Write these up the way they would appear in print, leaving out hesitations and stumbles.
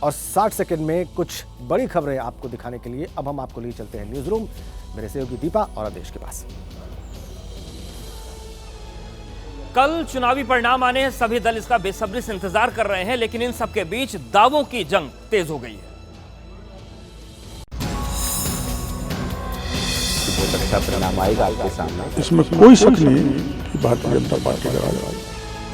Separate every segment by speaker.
Speaker 1: और 60 सेकंड में कुछ बड़ी खबरें आपको दिखाने के लिए अब हम आपको लिए चलते हैं न्यूज रूम, मेरे सहयोगी दीपा और आदेश के पास।
Speaker 2: कल चुनावी परिणाम आने हैं, सभी दल इसका बेसब्री से इंतजार कर रहे हैं, लेकिन इन सबके बीच दावों की जंग तेज हो गई है।
Speaker 3: बहुत अच्छा परिणाम आएगा आपके सामने,
Speaker 4: इसमें कोई शक नहीं कि भारतीय जनता पार्टी का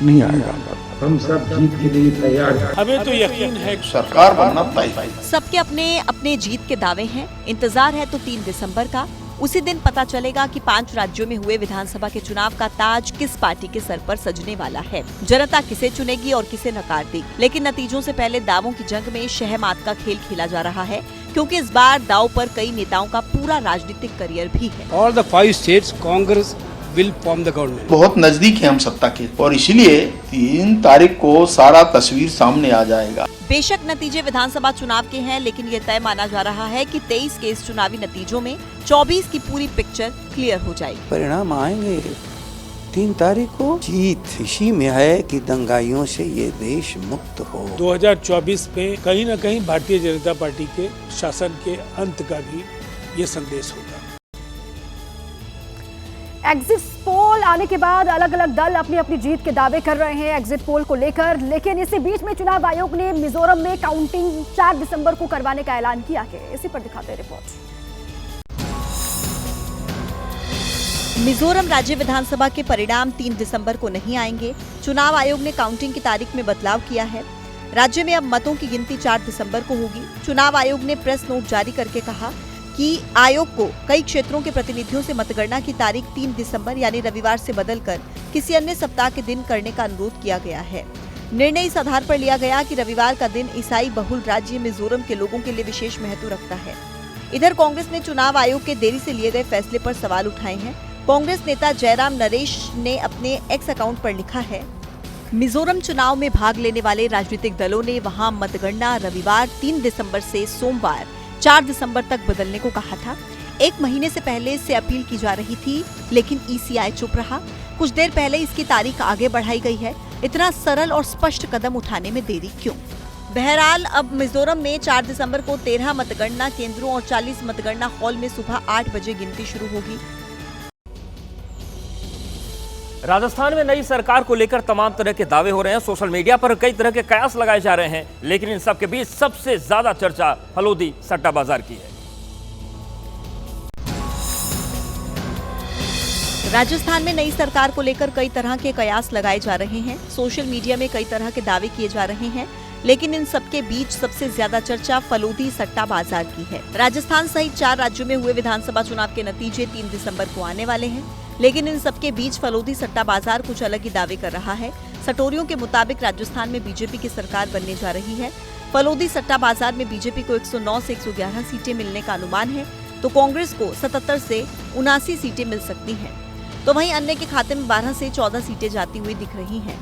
Speaker 4: नहीं आएगा।
Speaker 5: हम सब जीत के लिए तैयार हैं।
Speaker 4: हमें तो यकीन है कि
Speaker 5: सरकार बनना तय।
Speaker 6: सबके अपने अपने जीत के दावे हैं। इंतजार है तो 3 दिसंबर का। उसी दिन पता चलेगा कि 5 राज्यों में हुए विधानसभा के चुनाव का ताज किस पार्टी के सर पर सजने वाला है। जनता किसे चुनेगी और किसे नकार देगी। लेकिन नतीजों से पहले दावों की जंग में शहमात का खेल खेला जा रहा है, क्योंकि इस बार दाव पर कई नेताओं का पूरा राजनीतिक करियर भी है।
Speaker 7: All the 5 states Congress will form the government.
Speaker 5: बहुत नजदीक है हम सत्ता के, और इसीलिए 3 तारीख को सारा तस्वीर सामने आ जाएगा।
Speaker 6: बेशक नतीजे विधानसभा चुनाव के हैं, लेकिन ये तय माना जा रहा है कि 23 के इस चुनावी नतीजों में 24 की पूरी पिक्चर क्लियर हो जाएगी।
Speaker 8: परिणाम आएंगे 3 तारीख को। जीत इसी में है कि दंगाइयों से ये देश मुक्त हो।
Speaker 4: 2024 में कहीं न कहीं भारतीय जनता पार्टी के शासन के अंत का भी ये संदेश होगा।
Speaker 9: एग्जिट पोल आने के बाद अलग अलग दल अपनी अपनी जीत के दावे कर रहे हैं एग्जिट पोल को लेकर, लेकिन इसी बीच में चुनाव आयोग ने मिजोरम में काउंटिंग 4 दिसंबर को करवाने का ऐलान किया है। इसी पर दिखाते हैं रिपोर्ट।
Speaker 6: मिजोरम राज्य विधानसभा के परिणाम 3 दिसंबर को नहीं आएंगे। चुनाव आयोग ने काउंटिंग की तारीख में बदलाव किया है। राज्य में अब मतों की गिनती 4 दिसंबर को होगी। चुनाव आयोग ने प्रेस नोट जारी करके कहा कि आयोग को कई क्षेत्रों के प्रतिनिधियों से मतगणना की तारीख 3 दिसंबर यानी रविवार से बदलकर किसी अन्य सप्ताह के दिन करने का अनुरोध किया गया है। निर्णय इस आधार पर लिया गया कि रविवार का दिन ईसाई बहुल राज्य मिजोरम के लोगों के लिए विशेष महत्व रखता है। इधर कांग्रेस ने चुनाव आयोग के देरी से लिए गए फैसले पर सवाल उठाए हैं। कांग्रेस नेता जयराम नरेश ने अपने एक्स अकाउंट पर लिखा है, मिजोरम चुनाव में भाग लेने वाले राजनीतिक दलों ने वहां मतगणना रविवार 3 दिसंबर से सोमवार 4 दिसंबर तक बदलने को कहा था। 1 महीने से पहले इससे अपील की जा रही थी, लेकिन ईसीआई चुप रहा। कुछ देर पहले इसकी तारीख आगे बढ़ाई गई है। इतना सरल और स्पष्ट कदम उठाने में देरी क्यों? बहरहाल अब मिजोरम में 4 दिसंबर को 13 मतगणना केंद्रों और 40 मतगणना हॉल में सुबह 8 बजे गिनती शुरू होगी।
Speaker 2: राजस्थान में नई सरकार को लेकर तमाम तरह के दावे हो रहे हैं। सोशल मीडिया पर कई तरह के कयास लगाए जा रहे हैं, लेकिन इन सब के बीच सबसे ज्यादा चर्चा फलोदी सट्टा बाजार की है।
Speaker 6: राजस्थान में नई सरकार को लेकर कई तरह के कयास लगाए जा रहे हैं। सोशल मीडिया में कई तरह के दावे किए जा रहे हैं, लेकिन इन सबके बीच सबसे ज्यादा चर्चा फलोदी सट्टा बाजार की है। राजस्थान सहित 4 राज्यों में हुए विधानसभा चुनाव के नतीजे 3 दिसंबर को आने वाले हैं, लेकिन इन सबके बीच फलोदी सट्टा बाजार कुछ अलग ही दावे कर रहा है। सटोरियों के मुताबिक राजस्थान में बीजेपी की सरकार बनने जा रही है। फलोदी सट्टा बाजार में बीजेपी को 109 से 111 सीटें मिलने का अनुमान है, तो कांग्रेस को 77 से 79 सीटें मिल सकती हैं। तो वहीं अन्य के खाते में 12 से 14 सीटें जाती हुई दिख रही हैं।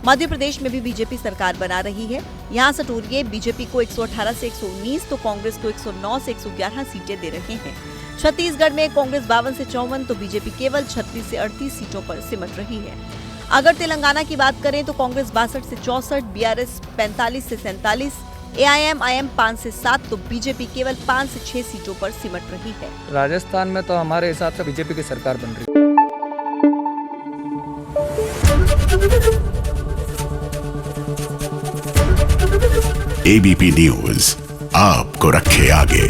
Speaker 6: मध्य प्रदेश में भी बीजेपी सरकार बना रही है। यहाँ सटोरिये बीजेपी को 118 से 119 तो कांग्रेस को 109 से 111 सीटें दे रहे हैं। छत्तीसगढ़ में कांग्रेस 52 से 54 तो बीजेपी केवल 36 से 38 सीटों पर सिमट रही है। अगर तेलंगाना की बात करें तो कांग्रेस 62 से 64, बीआरएस 45 से 47, एआईएमआईएम 5 से 7 तो बीजेपी केवल 5 से 6 सीटों पर सिमट रही है।
Speaker 7: राजस्थान में तो हमारे हिसाब से बीजेपी की सरकार बन रही है।
Speaker 10: एबीपी न्यूज आपको रखे आगे।